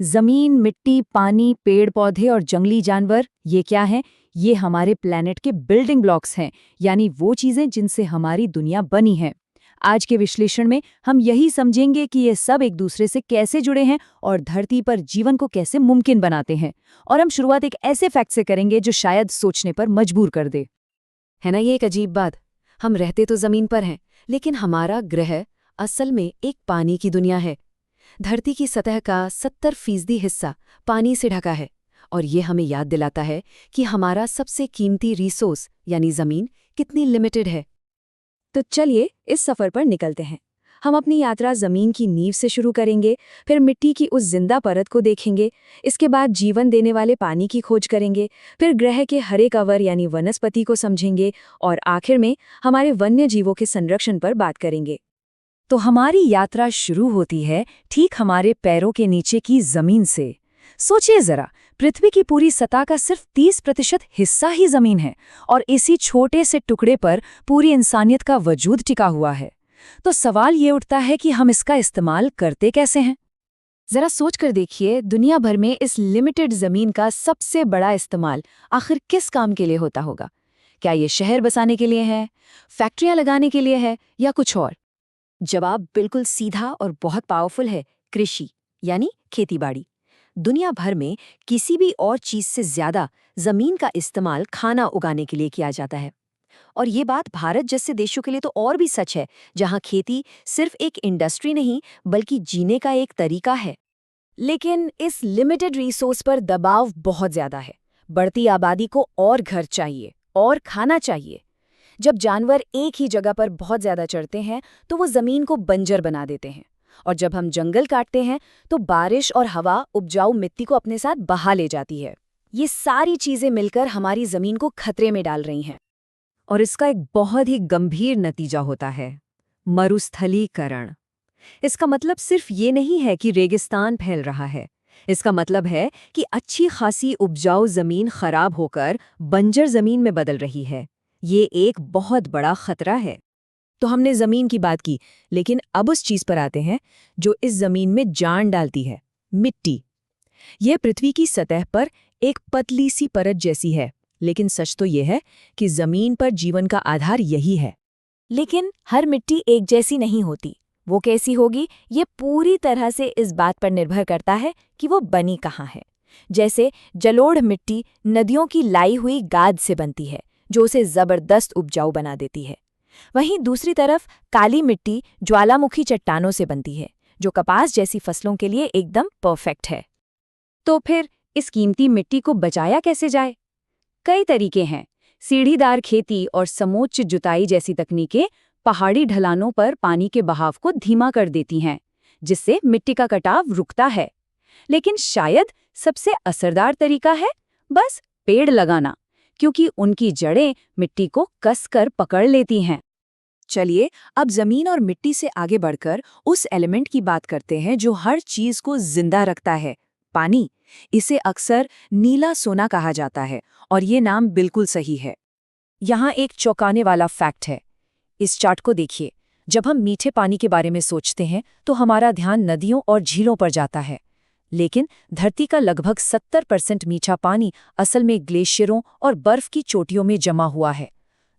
जमीन, मिट्टी, पानी, पेड़ पौधे और जंगली जानवर, ये क्या हैं? ये हमारे प्लैनेट के बिल्डिंग ब्लॉक्स हैं, यानी वो चीजें जिनसे हमारी दुनिया बनी है। आज के विश्लेषण में हम यही समझेंगे कि ये सब एक दूसरे से कैसे जुड़े हैं और धरती पर जीवन को कैसे मुमकिन बनाते हैं। और हम शुरुआत एक ऐसे फैक्ट से करेंगे जो शायद सोचने पर मजबूर कर दे। है ना, ये एक अजीब बात। हम रहते तो जमीन पर हैं, लेकिन हमारा ग्रह असल में एक पानी की दुनिया है। धरती की सतह का 70% हिस्सा पानी से ढका है, और ये हमें याद दिलाता है कि हमारा सबसे कीमती रिसोर्स यानी जमीन कितनी लिमिटेड है। तो चलिए इस सफर पर निकलते हैं। हम अपनी यात्रा जमीन की नींव से शुरू करेंगे, फिर मिट्टी की उस जिंदा परत को देखेंगे, इसके बाद जीवन देने वाले पानी की खोज करेंगे, फिर ग्रह के हरे कवर यानी वनस्पति को समझेंगे, और आखिर में हमारे वन्य जीवों के संरक्षण पर बात करेंगे। तो हमारी यात्रा शुरू होती है ठीक हमारे पैरों के नीचे की जमीन से। सोचिए जरा, पृथ्वी की पूरी सतह का सिर्फ 30% हिस्सा ही जमीन है, और इसी छोटे से टुकड़े पर पूरी इंसानियत का वजूद टिका हुआ है। तो सवाल ये उठता है कि हम इसका इस्तेमाल करते कैसे हैं? जरा सोच कर देखिए, दुनिया भर में इस लिमिटेड जमीन का सबसे बड़ा इस्तेमाल आखिर किस काम के लिए होता होगा? क्या ये शहर बसाने के लिए है, फैक्ट्रियां लगाने के लिए है, या कुछ और? जवाब बिल्कुल सीधा और बहुत पावरफुल है, कृषि यानी खेतीबाड़ी। दुनिया भर में किसी भी और चीज से ज्यादा जमीन का इस्तेमाल खाना उगाने के लिए किया जाता है। और ये बात भारत जैसे देशों के लिए तो और भी सच है, जहां खेती सिर्फ एक इंडस्ट्री नहीं बल्कि जीने का एक तरीका है। लेकिन इस लिमिटेड रिसोर्स पर दबाव बहुत ज्यादा है। बढ़ती आबादी को और घर चाहिए और खाना चाहिए। जब जानवर एक ही जगह पर बहुत ज्यादा चढ़ते हैं तो वो जमीन को बंजर बना देते हैं, और जब हम जंगल काटते हैं तो बारिश और हवा उपजाऊ मिट्टी को अपने साथ बहा ले जाती है। ये सारी चीजें मिलकर हमारी जमीन को खतरे में डाल रही हैं। और इसका एक बहुत ही गंभीर नतीजा होता है, मरुस्थलीकरण। इसका मतलब सिर्फ ये नहीं है कि रेगिस्तान फैल रहा है। इसका मतलब है कि अच्छी खासी उपजाऊ जमीन खराब होकर बंजर जमीन में बदल रही है। ये एक बहुत बड़ा खतरा है। तो हमने जमीन की बात की, लेकिन अब उस चीज पर आते हैं जो इस जमीन में जान डालती है, मिट्टी। यह पृथ्वी की सतह पर एक पतली सी परत जैसी है, लेकिन सच तो यह है कि जमीन पर जीवन का आधार यही है। लेकिन हर मिट्टी एक जैसी नहीं होती। वो कैसी होगी, ये पूरी तरह से इस बात पर निर्भर करता है कि वो बनी कहाँ है। जैसे जलोढ़ मिट्टी नदियों की लाई हुई गाद से बनती है, जो उसे जबरदस्त उपजाऊ बना देती है। वहीं दूसरी तरफ काली मिट्टी ज्वालामुखी चट्टानों से बनती है, जो कपास जैसी फसलों के लिए एकदम परफेक्ट है। तो फिर इस कीमती मिट्टी को बचाया कैसे जाए? कई तरीके हैं। सीढ़ीदार खेती और समोच्च जुताई जैसी तकनीकें पहाड़ी ढलानों पर पानी के बहाव को धीमा कर देती हैं, जिससे मिट्टी का कटाव रुकता है। लेकिन शायद सबसे असरदार तरीका है बस पेड़ लगाना, क्योंकि उनकी जड़ें मिट्टी को कसकर पकड़ लेती हैं। चलिए अब जमीन और मिट्टी से आगे बढ़कर उस एलिमेंट की बात करते हैं जो हर चीज को जिंदा रखता है, पानी। इसे अक्सर नीला सोना कहा जाता है, और ये नाम बिल्कुल सही है। यहाँ एक चौंकाने वाला फैक्ट है। इस चार्ट को देखिए। जब हम मीठे पानी के बारे में सोचते हैं तो हमारा ध्यान नदियों और झीलों पर जाता है, लेकिन धरती का लगभग 70% मीठा पानी असल में ग्लेशियरों और बर्फ की चोटियों में जमा हुआ है।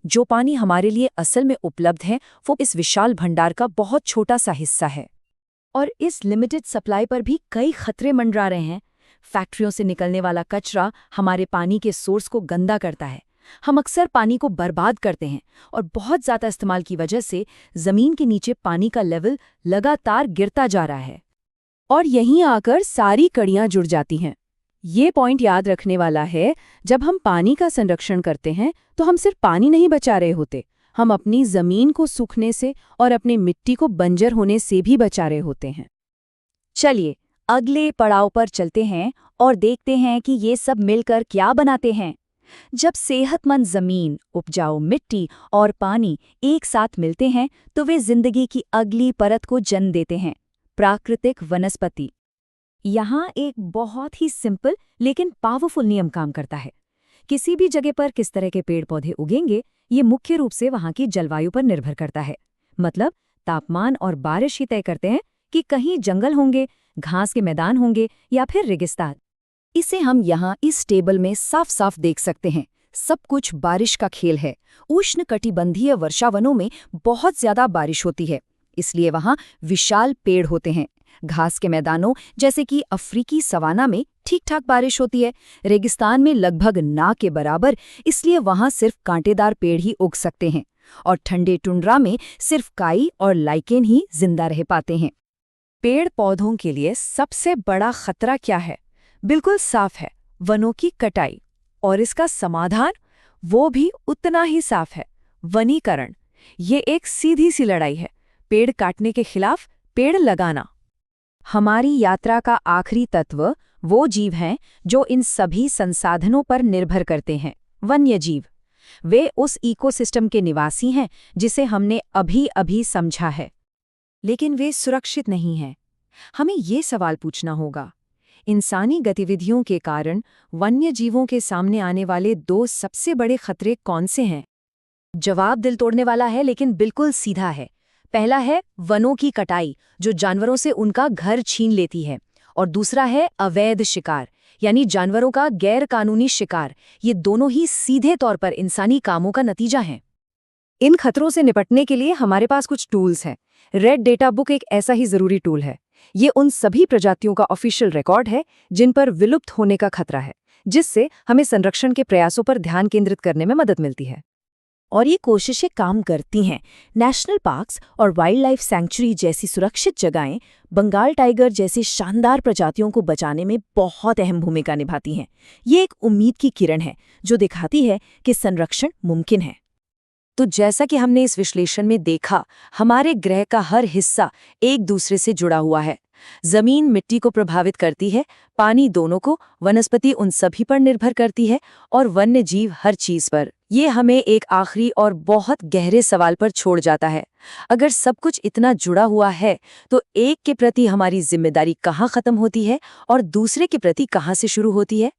जो पानी हमारे लिए असल में उपलब्ध है वो इस विशाल भंडार का बहुत छोटा सा हिस्सा है। और इस लिमिटेड सप्लाई पर भी कई खतरे मंडरा रहे हैं। फैक्ट्रियों से निकलने वाला कचरा हमारे पानी के सोर्स को गंदा करता है। हम अक्सर पानी को बर्बाद करते हैं, और बहुत ज़्यादा इस्तेमाल की वजह से ज़मीन के नीचे पानी का लेवल लगातार गिरता जा रहा है। और यहीं आकर सारी कड़ियाँ जुड़ जाती हैं। ये पॉइंट याद रखने वाला है, जब हम पानी का संरक्षण करते हैं तो हम सिर्फ पानी नहीं बचा रहे होते, हम अपनी ज़मीन को सूखने से और अपनी मिट्टी को बंजर होने से भी बचा रहे होते हैं। चलिए अगले पड़ाव पर चलते हैं और देखते हैं कि ये सब मिलकर क्या बनाते हैं। जब सेहतमंद जमीन, उपजाऊ मिट्टी और पानी एक साथ मिलते हैं तो वे जिंदगी की अगली परत को जन्म देते हैं, प्राकृतिक वनस्पति। यहाँ एक बहुत ही सिंपल लेकिन पावरफुल नियम काम करता है। किसी भी जगह पर किस तरह के पेड़ पौधे उगेंगे, ये मुख्य रूप से वहाँ की जलवायु पर निर्भर करता है। मतलब तापमान और बारिश ही तय करते हैं कि कहीं जंगल होंगे घास के मैदान होंगे या फिर रेगिस्तान। इसे हम यहाँ इस टेबल में साफ साफ देख सकते हैं। सब कुछ बारिश का खेल है। उष्णकटिबंधीय वर्षावनों में बहुत ज्यादा बारिश होती है, इसलिए वहाँ विशाल पेड़ होते हैं। घास के मैदानों जैसे कि अफ्रीकी सवाना में ठीक ठाक बारिश होती है। रेगिस्तान में लगभग ना के बराबर, इसलिए वहाँ सिर्फ कांटेदार पेड़ ही उग सकते हैं। और ठंडे टुंड्रा में सिर्फ काई और लाइकेन ही जिंदा रह पाते हैं। पेड़ पौधों के लिए सबसे बड़ा खतरा क्या है? बिल्कुल साफ है, वनों की कटाई। और इसका समाधान वो भी उतना ही साफ है, वनीकरण। ये एक सीधी सी लड़ाई है, पेड़ काटने के खिलाफ पेड़ लगाना। हमारी यात्रा का आखिरी तत्व वो जीव हैं जो इन सभी संसाधनों पर निर्भर करते हैं, वन्यजीव। वे उस इकोसिस्टम के निवासी हैं जिसे हमने अभी अभी समझा है। लेकिन वे सुरक्षित नहीं हैं। हमें ये सवाल पूछना होगा, इंसानी गतिविधियों के कारण वन्यजीवों के सामने आने वाले दो सबसे बड़े खतरे कौन से हैं? जवाब दिल तोड़ने वाला है, लेकिन बिल्कुल सीधा है। पहला है वनों की कटाई, जो जानवरों से उनका घर छीन लेती है। और दूसरा है अवैध शिकार, यानी जानवरों का गैर कानूनी शिकार। ये दोनों ही सीधे तौर पर इंसानी कामों का नतीजा हैं। इन खतरों से निपटने के लिए हमारे पास कुछ टूल्स हैं। रेड डेटा बुक एक ऐसा ही जरूरी टूल है। ये उन सभी प्रजातियों का ऑफिशियल रिकॉर्ड है जिन पर विलुप्त होने का खतरा है, जिससे हमें संरक्षण के प्रयासों पर ध्यान केंद्रित करने में मदद मिलती है। और ये कोशिशें काम करती हैं। नेशनल पार्क्स और वाइल्ड लाइफ सैंक्चुरी जैसी सुरक्षित जगहें बंगाल टाइगर जैसी शानदार प्रजातियों को बचाने में बहुत अहम भूमिका निभाती हैं। ये एक उम्मीद की किरण है जो दिखाती है कि संरक्षण मुमकिन है। तो जैसा कि हमने इस विश्लेषण में देखा, हमारे ग्रह का हर हिस्सा एक दूसरे से जुड़ा हुआ है। जमीन मिट्टी को प्रभावित करती है, पानी दोनों को, वनस्पति उन सभी पर निर्भर करती है, और वन्य जीव हर चीज पर। ये हमें एक आखिरी और बहुत गहरे सवाल पर छोड़ जाता है। अगर सब कुछ इतना जुड़ा हुआ है, तो एक के प्रति हमारी जिम्मेदारी कहाँ खत्म होती है और दूसरे के प्रति कहाँ से शुरू होती है?